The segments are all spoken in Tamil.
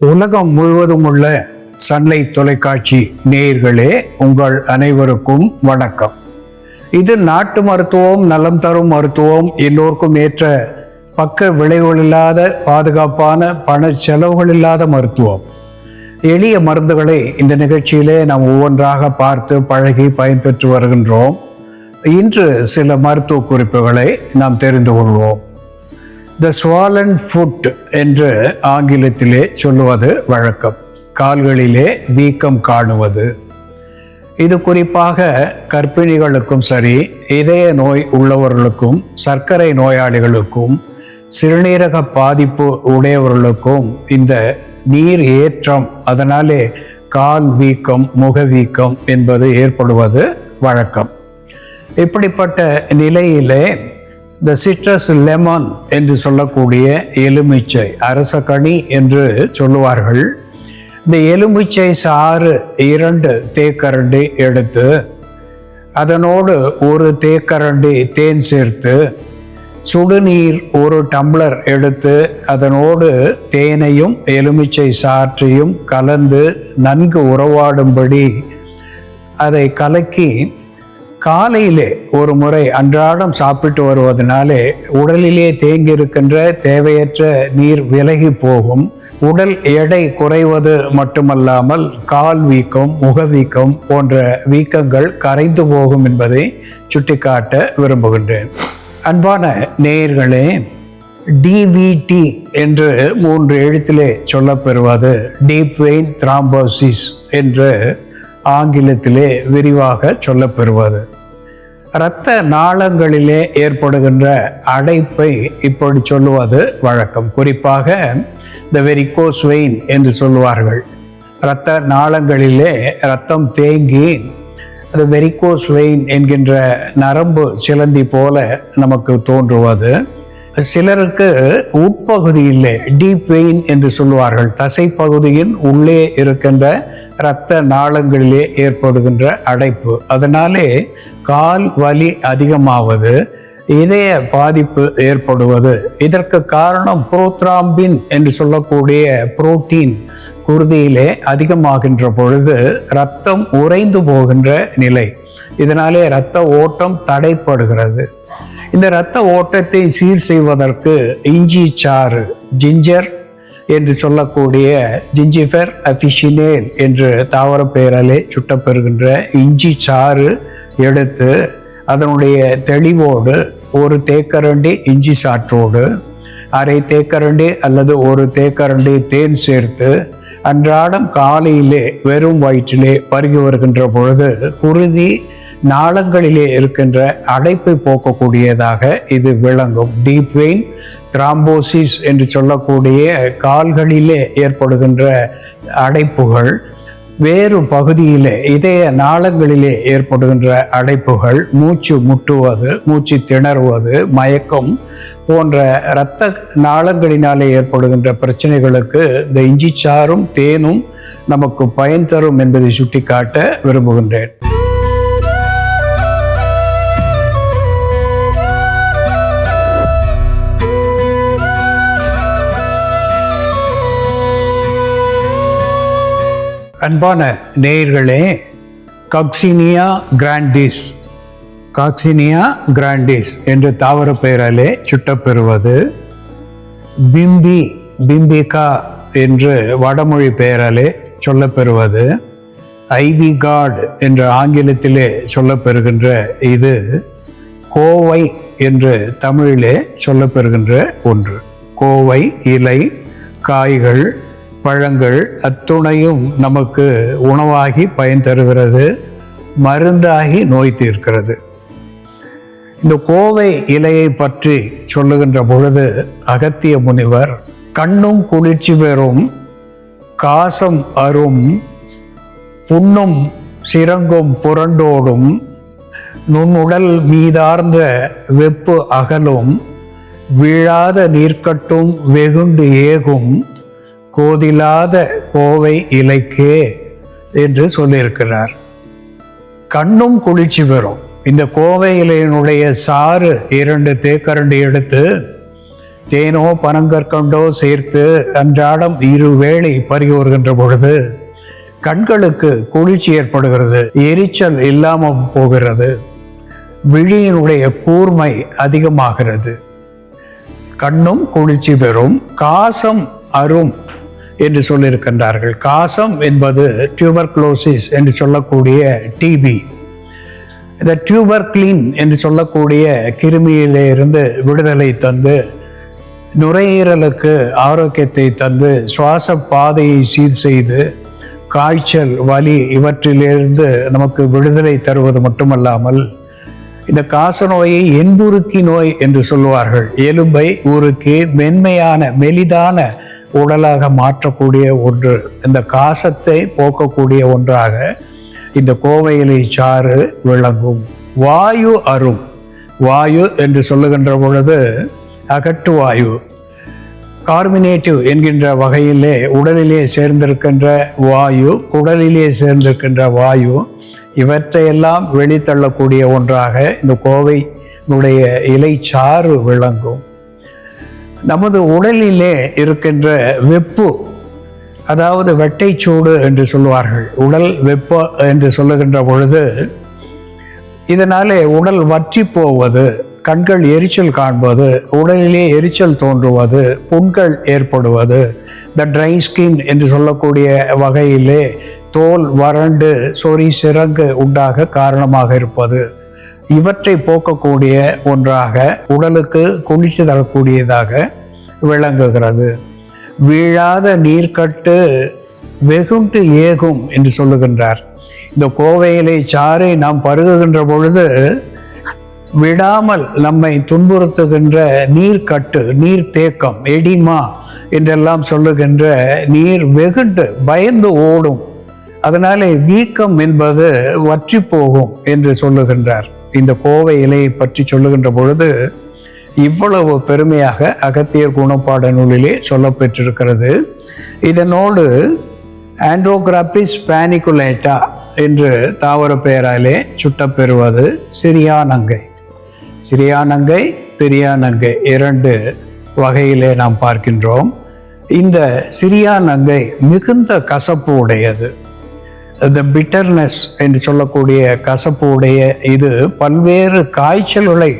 உலகம் முழுவதும் உள்ள சன்லைட் தொலைக்காட்சி நேயர்களே, உங்கள் அனைவருக்கும் வணக்கம். இது நாட்டு மருத்துவம், நலம் தரும் மருத்துவம், எல்லோருக்கும் ஏற்ற பக்க விளைவுகள் இல்லாத பாதுகாப்பான பண செலவுகள் இல்லாத மருத்துவம். எளிய மருந்துகளை இந்த நிகழ்ச்சியிலே நாம் ஒவ்வொன்றாக பார்த்து பழகி பயன்பெற்று வருகின்றோம். இன்று சில மருத்துவ குறிப்புகளை நாம் தெரிந்து கொள்வோம். த ஸ்வாலன் ஃபுட் என்று ஆங்கிலத்திலே சொல்லுவது வழக்கம். கால்களிலே வீக்கம் காணுவது. இது குறிப்பாக கர்ப்பிணிகளுக்கும் சரி, இதய நோய் உள்ளவர்களுக்கும், சர்க்கரை நோயாளிகளுக்கும், சிறுநீரக பாதிப்பு உடையவர்களுக்கும் இந்த நீர் ஏற்றம், அதனாலே கால் வீக்கம், முகவீக்கம் என்பது ஏற்படுவது வழக்கம். இப்படிப்பட்ட நிலையிலே த சிட்ரஸ் லெமன் என்று சொல்லக்கூடிய எலுமிச்சை, அரசக்கனி என்று சொல்லுவார்கள். இந்த எலுமிச்சை சாறு 2 தேக்கரண்டி எடுத்து அதனோடு 1 தேக்கரண்டி தேன் சேர்த்து, சுடுநீர் 1 டம்ளர் எடுத்து அதனோடு தேனையும் எலுமிச்சை சாற்றையும் கலந்து நன்கு உறவாடும்படி அதை கலக்கி காலையிலே ஒரு முறை அன்றாடம் சாப்பிட்டு வருவதனாலே உடலிலே தேங்கியிருக்கின்ற தேவையற்ற நீர் விலகி போகும். உடல் எடை குறைவது மட்டுமல்லாமல் கால் வீக்கம், முகவீக்கம் போன்ற வீக்கங்கள் கரைந்து போகும் என்பதை சுட்டிக்காட்ட விரும்புகின்றேன். அன்பான நேயர்களே, டிவிடி என்று 3 எழுத்திலே சொல்லப்பெறுவது டீப் வெயின் த்ராம்போசிஸ் என்று ஆங்கிலத்திலே விரிவாக சொல்லப்பெறுவது. இரத்த நாளங்களிலே ஏற்படுகின்ற அடைப்பை இப்படி சொல்லுவது வழக்கம். குறிப்பாக த வெரிகோஸ் வெயின் என்று சொல்லுவார்கள். இரத்த நாளங்களிலே இரத்தம் தேங்கி அது வெரிகோஸ் வெயின் என்கின்ற நரம்பு சிலந்தி போல நமக்கு தோன்றுவது. சிலருக்கு உட்பகுதியிலே டீப் வெயின் என்று சொல்லுவார்கள். தசைப்பகுதியின் உள்ளே இருக்கின்ற இரத்த நாளங்களிலே ஏற்படுகின்ற அடைப்பு, அதனாலே கால் வலி அதிகமாவது, இதய பாதிப்பு ஏற்படுவது. இதற்கு காரணம் புரோத்ராம்பின் என்று சொல்லக்கூடிய புரோட்டீன் குருதியிலே அதிகமாகின்ற பொழுது இரத்தம் உறைந்து போகின்ற நிலை. இதனாலே இரத்த ஓட்டம் தடைப்படுகிறது. இந்த இரத்த ஓட்டத்தை சீர் செய்வதற்கு இஞ்சி சாறு, ஜிஞ்சர் என்று சொல்லக்கூடிய ஜிஞ்சிஃபர் அஃபிஷினேல் என்று தாவர பெயராலே சுட்டப்பெறுகின்ற இஞ்சி சாறு எடுத்து அதனுடைய தெளிவோடு 1 தேக்கரண்டி இஞ்சி சாற்றோடு 1/2 தேக்கரண்டி அல்லது 1 தேக்கரண்டி தேன் சேர்த்து அன்றாடம் காலையிலே வெறும் வயிற்றிலே பருகி வருகின்ற பொழுது குருதி நாளங்களிலே இருக்கின்ற அடைப்பை போக்கக்கூடியதாக இது விளங்கும். டீப் வெயின் த்ராம்போசிஸ் என்று சொல்லக்கூடிய கால்களிலே ஏற்படுகின்ற அடைப்புகள், வேறு பகுதியிலே இதய நாளங்களிலே ஏற்படுகின்ற அடைப்புகள், மூச்சு முட்டுவது, மூச்சு திணறுவது, மயக்கம் போன்ற இரத்த நாளங்களினாலே ஏற்படுகின்ற பிரச்சனைகளுக்கு இந்த இஞ்சி சாறும் தேனும் நமக்கு பயன் தரும் என்பதை சுட்டிக்காட்ட விரும்புகின்றேன். அன்பான நேயர்களே, காக்சினியா கிராண்டிஸ் என்ற தாவர பெயராலே சுட்டப்பெறுவது, பிம்பிகா என்று வடமொழி பெயராலே சொல்லப்பெறுவது, ஐவி கார்டு என்ற ஆங்கிலத்திலே சொல்லப்பெறுகின்ற இது கோவை என்று தமிழிலே சொல்லப்பெறுகின்ற ஒன்று. கோவை இலை, காய்கள், பழங்கள் அத்துணையும் நமக்கு உணவாகி பயன் தருகிறது, மருந்தாகி நோய் தீர்க்கிறது. இந்த கோவை இலையை பற்றி சொல்லுகின்ற பொழுது அகத்திய முனிவர், கண்ணும் குளிர்ச்சி பெறும், காசம் அரும், புண்ணும் சிரங்கும் புரண்டோடும், நுண்ணுடல் மீதார்ந்த வெப்பு அகலும், வீழாத நீர்க்கட்டும் வெகுண்டு ஏகும், கோதிலாத கோவை இலைக்கே என்று சொல்லியிருக்கிறார். கண்ணும் குளிர்ச்சி பெறும். இந்த கோவை இலையினுடைய சாறு 2 தேக்கரண்டி எடுத்து தேனோ பனங்கற்கண்டோ சேர்த்து அன்றாடம் 2 வேளை பருகி வருகின்ற பொழுது கண்களுக்கு குளிர்ச்சி ஏற்படுகிறது, எரிச்சல் இல்லாமல் போகிறது, விழியினுடைய கூர்மை அதிகமாகிறது, கண்ணும் குளிர்ச்சி பெறும், காசம் அரும் என்று சொல்லியிருக்கின்றார்கள். காசம் என்பது டியூபர்குலோசிஸ் என்று சொல்லக்கூடிய டிபி. இந்த டியூபர்க்ளின் என்று சொல்லக்கூடிய கிருமியிலிருந்து விடுதலை தந்து நுரையீரலுக்கு ஆரோக்கியத்தை தந்து சுவாச பாதையை சீர் செய்து காய்ச்சல், வலி இவற்றிலிருந்து நமக்கு விடுதலை தருவது மட்டுமல்லாமல் இந்த காச நோயை என்புருக்கி நோய் என்று சொல்லுவார்கள். எலும்பை உருக்கி மென்மையான மெலிதான உடலாக மாற்றக்கூடிய ஒன்று, இந்த காசத்தை போக்கக்கூடிய ஒன்றாக இந்த கோவை இலை சாறு விளங்கும். வாயு அரும். வாயு என்று சொல்லுகின்ற பொழுது அகட்டு வாயு, கார்மினேட்டிவ் என்கின்ற வகையிலே உடலிலே சேர்ந்திருக்கின்ற வாயு, குடலிலே சேர்ந்திருக்கின்ற வாயு, இவற்றையெல்லாம் வெளித்தள்ளக்கூடிய ஒன்றாக இந்த கோவையினுடைய இலை சாறு விளங்கும். நமது உடலிலே இருக்கின்ற வெப்பு, அதாவது வெட்டைச்சூடு என்று சொல்லுவார்கள். உடல் வெப்ப என்று சொல்லுகின்ற பொழுது இதனாலே உடல் வற்றி போவது, கண்கள் எரிச்சல் காண்பது, உடலிலே எரிச்சல் தோன்றுவது, புண்கள் ஏற்படுவது, த ட்ரை ஸ்கின் என்று சொல்லக்கூடிய வகையிலே தோல் வறண்டு சொறி சிறங்கு உண்டாக காரணமாக இருப்பது, இவற்றை போக்கக்கூடிய ஒன்றாக உடலுக்கு குளிர்ச்சி தரக்கூடியதாக விளங்குகிறது. வீழாத நீர்க்கட்டு வெகுண்டு ஏகும் என்று சொல்லுகின்றார். இந்த கோவை இலை சாறை நாம் பருகுகின்ற பொழுது விடாமல் நம்மை துன்புறுத்துகின்ற நீர்க்கட்டு, நீர் தேக்கம், எடிமா என்றெல்லாம் சொல்லுகின்ற நீர் வெகுண்டு பயந்து ஓடும். அதனாலே வீக்கம் என்பது வற்றி போகும் என்று சொல்லுகின்றார். இந்த கோவை இலையை பற்றி சொல்லுகின்ற பொழுது இவ்வளவு பெருமையாக அகத்தியர் குணப்பாட நூலிலே சொல்லப்பெற்றிருக்கிறது. இதனோடு ஆண்ட்ரோகிராபிஸ் பானிகுலேட்டா என்று தாவர பெயராலே சுட்டப்பெறுவது சிறியானங்கை. சிறியானங்கை, பெரியானங்கை 2 வகையிலே நாம் பார்க்கின்றோம். இந்த சிறியானங்கை மிகுந்த கசப்பு உடையது. த பிட்டர்னஸ் என்று சொல்லக்கூடிய கசப்பு உடைய இது பல்வேறு காய்ச்சல்களை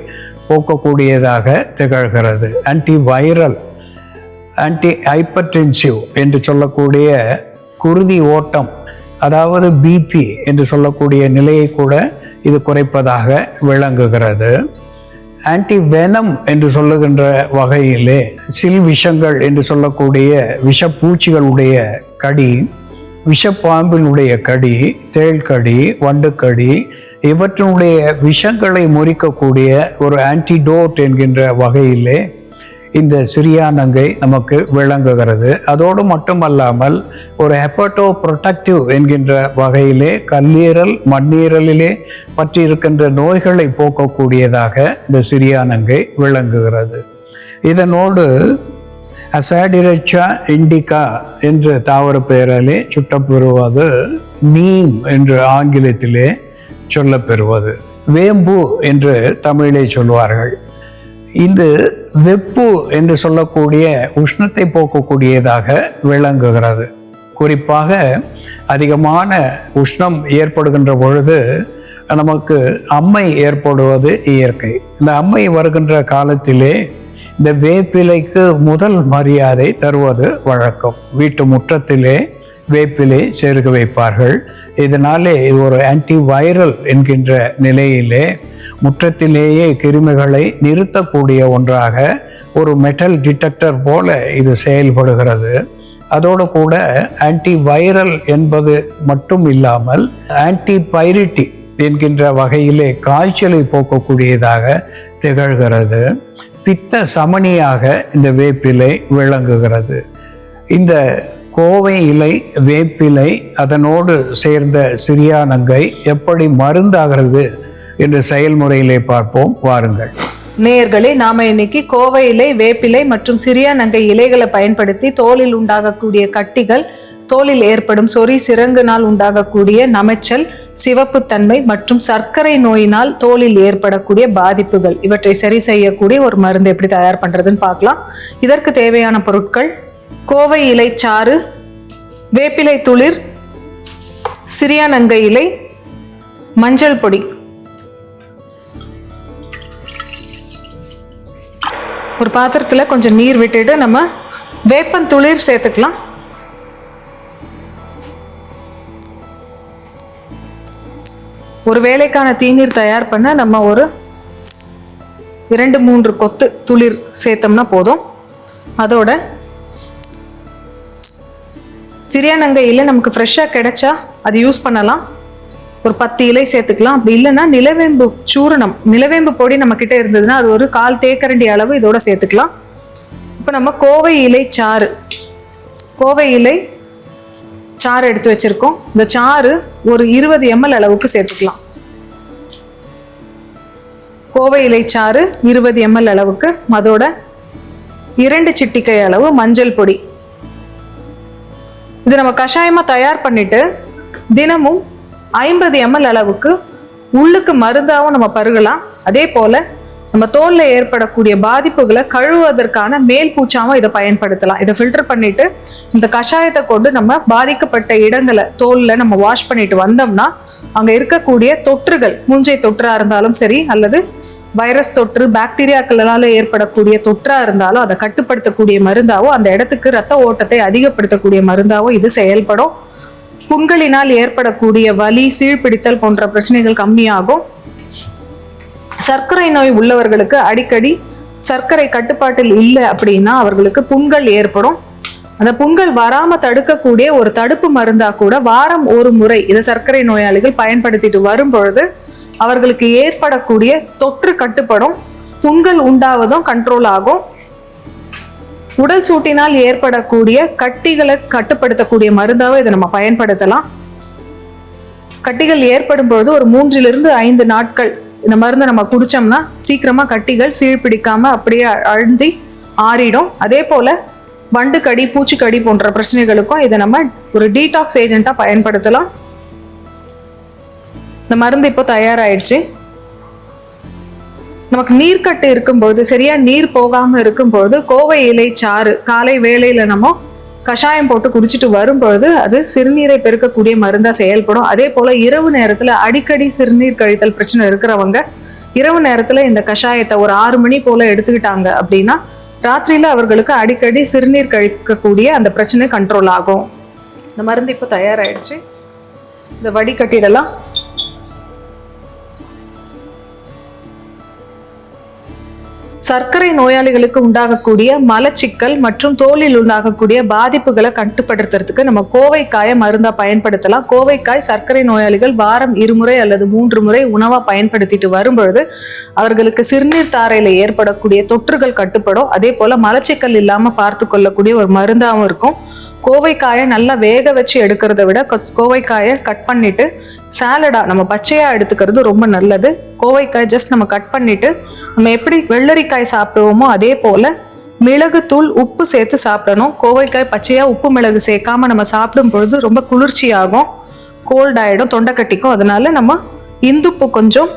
போக்கக்கூடியதாக திகழ்கிறது. ஆன்டி வைரல், ஆன்டி ஹைப்பர்டென்சிவ் என்று சொல்லக்கூடிய குருதி ஓட்டம், அதாவது பிபி என்று சொல்லக்கூடிய நிலையை கூட இது குறைப்பதாக விளங்குகிறது. ஆன்டி வெனம் என்று சொல்லுகின்ற வகையிலே சில் விஷங்கள் என்று சொல்லக்கூடிய விஷப்பூச்சிகளுடைய கடி, விஷப்பாம்பினுடைய கடி, தேள்கடி, வண்டுக்கடி இவற்றினுடைய விஷங்களை முறிக்கக்கூடிய ஒரு ஆன்டிடோட் என்கின்ற வகையிலே இந்த சிறியானங்கை நமக்கு விளங்குகிறது. அதோடு மட்டுமல்லாமல் ஒரு ஹெப்படோ ப்ரொடக்டிவ் என்கின்ற வகையிலே கல்லீரல், மண்ணீரலிலே பற்றி இருக்கின்ற நோய்களை போக்கக்கூடியதாக இந்த சிறியானங்கை விளங்குகிறது. இதனோடு அசாடிரச்சா இண்டிகா என்று தாவர பெயராலே சுட்டப்பெறுவது நீம் என்று ஆங்கிலத்திலே சொல்லப்பெறுவது, வேம்பு என்று தமிழை சொல்வார்கள். இந்த வெப்பு என்று சொல்லக்கூடிய உஷ்ணத்தை போக்கக்கூடியதாக விளங்குகிறது. குறிப்பாக அதிகமான உஷ்ணம் ஏற்படுகின்ற பொழுது நமக்கு அம்மை ஏற்படுவது இயற்கை. இந்த அம்மை வருகின்ற காலத்திலே இந்த வேப்பிலைக்கு முதல் மரியாதை தருவது வழக்கம். வீட்டு முற்றத்திலே வேப்பிலை செருக வைப்பார்கள். இதனாலே இது ஒரு ஆன்டி வைரல் என்கின்ற நிலையிலே முற்றத்திலேயே கிருமிகளை நிறுத்தக்கூடிய ஒன்றாக ஒரு மெட்டல் டிடெக்டர் போல இது செயல்படுகிறது. அதோடு கூட ஆன்டி வைரல் என்பது மட்டும் இல்லாமல் ஆன்டி பைரிட்டி என்கின்ற வகையிலே காய்ச்சலை போக்கக்கூடியதாக திகழ்கிறது. பித்த சமனியாக இந்த வேப்பிலை விளங்குகிறது. இந்த கோவை இலை, வேப்பிலை, அதனோடு சேர்ந்த சிறியானங்கை எப்படி மருந்தாகிறது என்ற செயல்முறையிலே பார்ப்போம், வாருங்கள். நேயர்களே, நாம இன்னைக்கு கோவை இலை, வேப்பிலை மற்றும் சிறியானங்கை இலைகளை பயன்படுத்தி தோலில் உண்டாகக்கூடிய கட்டிகள், தோலில் ஏற்படும் சொறி சிரங்குனால் உண்டாகக்கூடிய நமைச்சல் சிவப்புத்தன்மை மற்றும் சர்க்கரை நோயினால் தோலில் ஏற்படக்கூடிய பாதிப்புகள் இவற்றை சரி செய்யக்கூடிய ஒரு மருந்து எப்படி தயார் பண்றதுன்னு பார்க்கலாம். இதற்கு தேவையான பொருட்கள்: கோவை இலை சாறு, வேப்பிலை துளிர், சிறியானங்கை இலை, மஞ்சள் பொடி. ஒரு பாத்திரத்துல கொஞ்சம் நீர் விட்டுட்டு நம்ம வேப்பன் துளிர் சேர்த்துக்கலாம். ஒரு வேளைக்கான தீநீர் தயார் பண்ண நம்ம ஒரு 2-3 கொத்து துளிர் சேர்த்தோம்னா போதும். அதோட சிறியானங்கை இலை நமக்கு ஃப்ரெஷ்ஷாக கிடைச்சா அது யூஸ் பண்ணலாம். ஒரு 10 இலை சேர்த்துக்கலாம். அப்படி இல்லைன்னா நிலவேம்பு சூரணம், நிலவேம்பு பொடி நம்ம கிட்ட இருந்ததுன்னா அது ஒரு 1/4 தேக்கரண்டி அளவு இதோட சேர்த்துக்கலாம். இப்போ நம்ம கோவை இலை சாறு, கோவை இலை சாறு எடுத்து வச்சிருக்கோம். இந்த சாறு ஒரு 20 ml அளவுக்கு சேர்த்துக்கலாம். கோவை இலை சாறு 20 ml அளவுக்கு. அதோட 2 சிட்டிகை அளவு மஞ்சள் பொடி. இது நம்ம கஷாயமா தயார் பண்ணிட்டு தினமும் 50 ml அளவுக்கு உள்ளுக்கு மருந்தாவும் நம்ம பருகலாம். அதே போல நம்ம தோல்ல ஏற்படக்கூடிய பாதிப்புகளை கழுவுவதற்கான மேல் பூச்சாவும் இதை பயன்படுத்தலாம். இதை ஃபில்டர் பண்ணிட்டு இந்த கஷாயத்தை கொண்டு நம்ம பாதிக்கப்பட்ட இடங்களை தோல்ல நம்ம வாஷ் பண்ணிட்டு வந்தோம்னா அங்க இருக்கக்கூடிய தொற்றுகள், மூஞ்சை தொற்றா இருந்தாலும் சரி அல்லது வைரஸ் தொற்று, பாக்டீரியாக்களால ஏற்படக்கூடிய தொற்றா இருந்தாலும் அதை கட்டுப்படுத்தக்கூடிய மருந்தாவோ, அந்த இடத்துக்கு ரத்த ஓட்டத்தை அதிகப்படுத்தக்கூடிய மருந்தாவோ இது செயல்படும். புண்களினால் ஏற்படக்கூடிய வலி, சீழ்பிடித்தல் போன்ற பிரச்சனைகள் கம்மியாகும். சர்க்கரை நோய் உள்ளவர்களுக்கு அடிக்கடி சர்க்கரை கட்டுப்பாட்டில் இல்லை அப்படின்னா அவர்களுக்கு புண்கள் ஏற்படும். அந்த புண்கள் வராம தடுக்கக்கூடிய ஒரு தடுப்பு மருந்தா கூட வாரம் ஒரு முறை இதை சர்க்கரை நோயாளிகள் பயன்படுத்திட்டு வரும் பொழுது அவர்களுக்கு ஏற்படக்கூடிய தொற்று கட்டுப்படும், புண்கள் உண்டாவதும் கண்ட்ரோல் ஆகும். உடல் சூட்டினால் ஏற்படக்கூடிய கட்டிகளை கட்டுப்படுத்தக்கூடிய மருந்தாவை இதை நம்ம பயன்படுத்தலாம். கட்டிகள் ஏற்படும் பொழுது ஒரு 3-5 நாட்கள் இந்த மருந்தை நம்ம குடிச்சோம்னா சீக்கிரமா கட்டிகள் சீழ்பிடிக்காம அப்படியே அழுந்தி ஆறிடும். அதே போல வண்டுக்கடி, பூச்சிக்கடி போன்ற பிரச்சனைகளுக்கும் இதை நம்ம ஒரு டீடாக்ஸ் ஏஜென்ட்டா பயன்படுத்தலாம். இந்த மருந்து இப்போ தயாராயிடுச்சு. நமக்கு நீர்க்கட்டு இருக்கும்போது, சரியா நீர் போகாம இருக்கும்போது கோவை இலை சாறு காலை வேளையில நம்ம கஷாயம் போட்டு குடிச்சிட்டு வரும்பொழுது அது சிறுநீரை பெருக்கக்கூடிய மருந்தா செயல்படும். அதே போல இரவு நேரத்துல அடிக்கடி சிறுநீர் கழித்தல் பிரச்சனை இருக்கிறவங்க இரவு நேரத்துல இந்த கஷாயத்தை ஒரு 6 மணி போல எடுத்துக்கிட்டாங்க அப்படின்னா ராத்திரியில அவர்களுக்கு அடிக்கடி சிறுநீர் கழிக்கக்கூடிய அந்த பிரச்சனை கண்ட்ரோல் ஆகும். இந்த மருந்து இப்போ தயாராயிடுச்சு. இந்த வடிகட்டிடலாம். சர்க்கரை நோயாளிகளுக்கு உண்டாகக்கூடிய மலச்சிக்கல் மற்றும் தோலில் உண்டாகக்கூடிய பாதிப்புகளை கட்டுப்படுத்துறதுக்கு நம்ம கோவைக்காயை மருந்தா பயன்படுத்தலாம். கோவைக்காய் சர்க்கரை நோயாளிகள் வாரம் 2 முறை அல்லது 3 முறை உணவா பயன்படுத்திட்டு வரும்பொழுது அவர்களுக்கு சிறுநீர் தாரையில ஏற்படக்கூடிய தொற்றுகள் கட்டுப்படும். அதே போல மலச்சிக்கல் இல்லாம பார்த்து கொள்ளக்கூடிய ஒரு மருந்தாகவும் இருக்கும். கோவைக்காயை நல்லா வேக வச்சு எடுக்கிறத விட கோவைக்காயை கட் பண்ணிட்டு சாலடா நம்ம பச்சையா எடுத்துக்கிறது ரொம்ப நல்லது. கோவைக்காய் ஜஸ்ட் நம்ம கட் பண்ணிட்டு நம்ம எப்படி வெள்ளரிக்காய் சாப்பிடுவோமோ அதே போல மிளகு தூள், உப்பு சேர்த்து சாப்பிடணும். கோவைக்காய் பச்சையா உப்பு மிளகு சேர்க்காம நம்ம சாப்பிடும் பொழுது ரொம்ப குளிர்ச்சியாகும், கோல்ட் ஆயிடும், தொண்டை கட்டிக்கும். அதனால நம்ம இந்துப்பு கொஞ்சம்,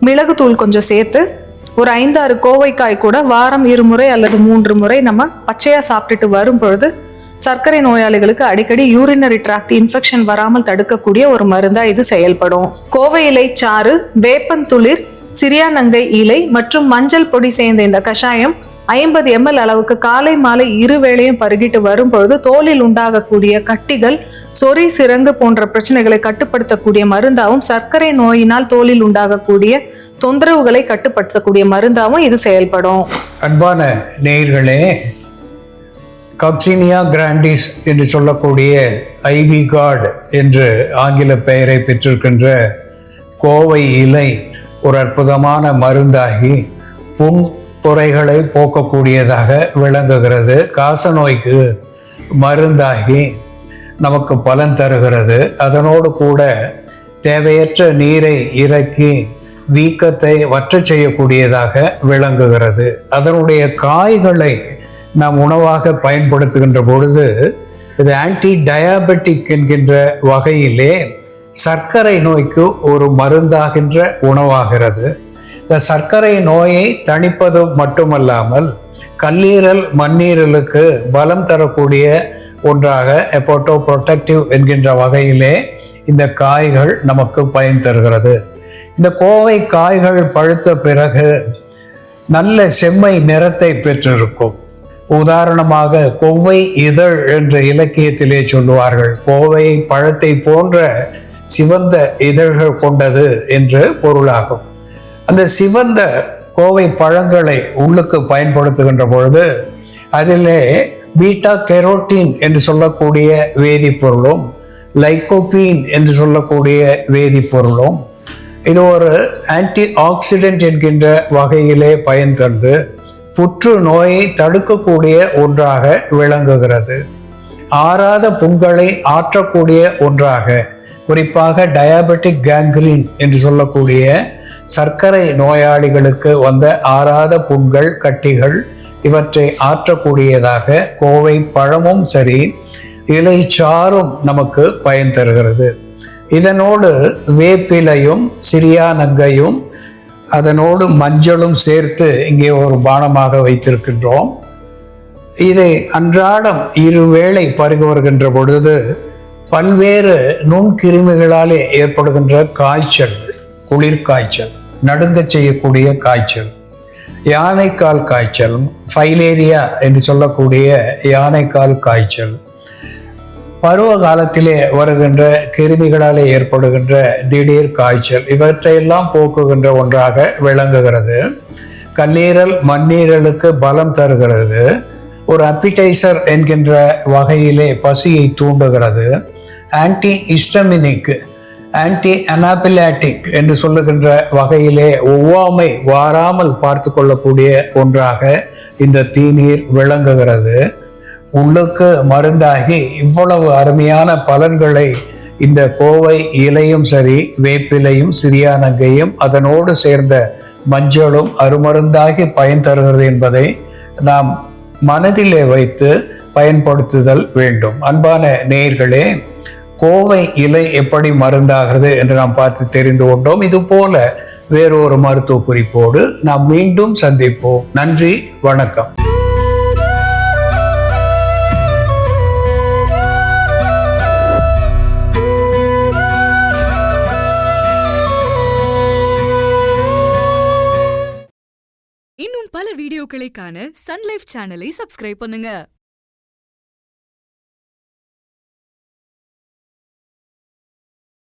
மிளகு தூள் கொஞ்சம் சேர்த்து ஒரு 5-6 கோவைக்காய் கூட வாரம் 2 முறை அல்லது 3 முறை நம்ம பச்சையா சாப்பிட்டுட்டு வரும் பொழுது சர்க்கரை நோயாளிகளுக்கு அடிக்கடி யூரினரி ட்ராக்ட் இன்ஃபெக்ஷன் வராமல் தடுக்கக்கூடிய ஒரு மருந்தா இது செயல்படும். கோவை இலை சாறு, வேப்பன் துளிர், சிறியானங்கை இலை மற்றும் மஞ்சள் பொடி சேர்ந்த இந்த கஷாயம் 50 ml அளவுக்கு காலை மாலை 2 வேளையும் பருகிட்டு வரும்பொழுது தோலில் உண்டாகக்கூடிய கட்டிகள், சொறி, சிரங்கு போன்ற பிரச்சனைகளை கட்டுப்படுத்தக்கூடிய மருந்தாவும், சர்க்கரை நோயினால் தோலில் உண்டாகக்கூடிய தொந்தரவுகளை கட்டுப்படுத்தக்கூடிய மருந்தாவும் இது செயல்படும். அன்பான நேயர்களே, காக்சினியா கிராண்டிஸ் என்று சொல்லக்கூடிய ஐவி கார்டு என்று ஆங்கில பெயரை பெற்றிருக்கின்ற கோவை இலை ஒரு அற்புதமான மருந்தாகி புண் புரைகளை போக்கக்கூடியதாக விளங்குகிறது. காசநோய்க்கு மருந்தாகி நமக்கு பலன் தருகிறது. அதனோடு கூட தேவையற்ற நீரை இறக்கி வீக்கத்தை வற்ற செய்யக்கூடியதாக விளங்குகிறது. அதனுடைய காய்களை நாம் உணவாக பயன்படுத்துகின்ற பொழுது இது ஆன்டி டயாபெட்டிக் என்கின்ற வகையிலே சர்க்கரை நோய்க்கு ஒரு மருந்தாகின்ற உணவாகிறது. இந்த சர்க்கரை நோயை தணிப்பது மட்டுமல்லாமல் கல்லீரல் மண்ணீரலுக்கு பலம் தரக்கூடிய ஒன்றாக ஹெப்பாட்டோ புரோடெக்டிவ் என்கின்ற வகையிலே இந்த காய்கள் நமக்கு பயன் தருகிறது. இந்த கோவை காய்கள் பழுத்த பிறகு நல்ல செம்மை நிறத்தை பெற்றிருக்கும். உதாரணமாக கொவ்வை இதழ் என்ற இலக்கியத்திலே சொல்லுவார்கள், கோவை பழத்தை போன்ற சிவந்த இதழ்கள் கொண்டது என்று பொருளாகும். அந்த சிவந்த கோவை பழங்களை உள்ளுக்கு பயன்படுத்துகின்ற பொழுது அதிலே பீட்டா கெரோட்டின் என்று சொல்லக்கூடிய வேதிப்பொருளும் லைகோபீன் என்று சொல்லக்கூடிய வேதிப்பொருளும் இது ஒரு ஆன்டி ஆக்சிடென்ட் என்கின்ற வகையிலே பயன் தந்து புற்று நோயை தடுக்கக்கூடிய ஒன்றாக விளங்குகிறது. ஆறாத புண்களை ஆற்றக்கூடிய ஒன்றாக, குறிப்பாக டயாபெட்டிக் கேங்க்ரீன் என்று சொல்லக்கூடிய சர்க்கரை நோயாளிகளுக்கு வந்த ஆறாத புண்கள், கட்டிகள் இவற்றை ஆற்றக்கூடியதாக கோவை பழமும் சரி இலைச்சாறும் நமக்கு பயன் தருகிறது. இதனோடு வேப்பிலையும் சிறியானங்கையும் அதனோடு மஞ்சளும் சேர்த்து இங்கே ஒரு பானமாக வைத்திருக்கின்றோம். இதை அன்றாடம் இருவேளை பருகி வருகின்ற பொழுது பல்வேறு நுண்கிருமிகளாலே ஏற்படுகின்ற காய்ச்சல், குளிர்காய்ச்சல், நடுங்கச் செய்யக்கூடிய காய்ச்சல், யானைக்கால் காய்ச்சல், ஃபைலேரியா என்று சொல்லக்கூடிய யானைக்கால் காய்ச்சல், பருவ காலத்திலே வருகின்ற கிருமிகளாலே ஏற்படுகின்ற திடீர் காய்ச்சல் இவற்றையெல்லாம் போக்குகின்ற ஒன்றாக விளங்குகிறது. கல்லீரல் மண்ணீரலுக்கு பலம் தருகிறது. ஒரு அப்பிடைசர் என்கின்ற வகையிலே பசியை தூண்டுகிறது. ஆன்டி ஹிஸ்டமினிக், ஆன்டி அனாபிலாட்டிக் என்று சொல்லுகின்ற வகையிலே ஒவ்வாமை வாராமல் பார்த்து கொள்ளக்கூடிய ஒன்றாக இந்த தீநீர் விளங்குகிறது. உள்ளுக்கு மருந்தாகி இவ்வளவு அருமையான பலன்களை இந்த கோவை இலையும் சரி, வேப்பிலையும் சிறியானங்கையும் அதனோடு சேர்ந்த மஞ்சளும் அருமருந்தாகி பயன் தருகிறது என்பதை நாம் மனதிலே வைத்து பயன்படுத்துதல் வேண்டும். அன்பான நேயர்களே, கோவை இலை எப்படி மருந்தாகிறது என்று நாம் பார்த்து தெரிந்து கொண்டோம். இது போல வேறொரு மருத்துவ குறிப்போடு நாம் மீண்டும் சந்திப்போம். நன்றி, வணக்கம். இன்னும் பல வீடியோக்களை காண சன் லைஃப் சேனலை சப்ஸ்கிரைப் பண்ணுங்க.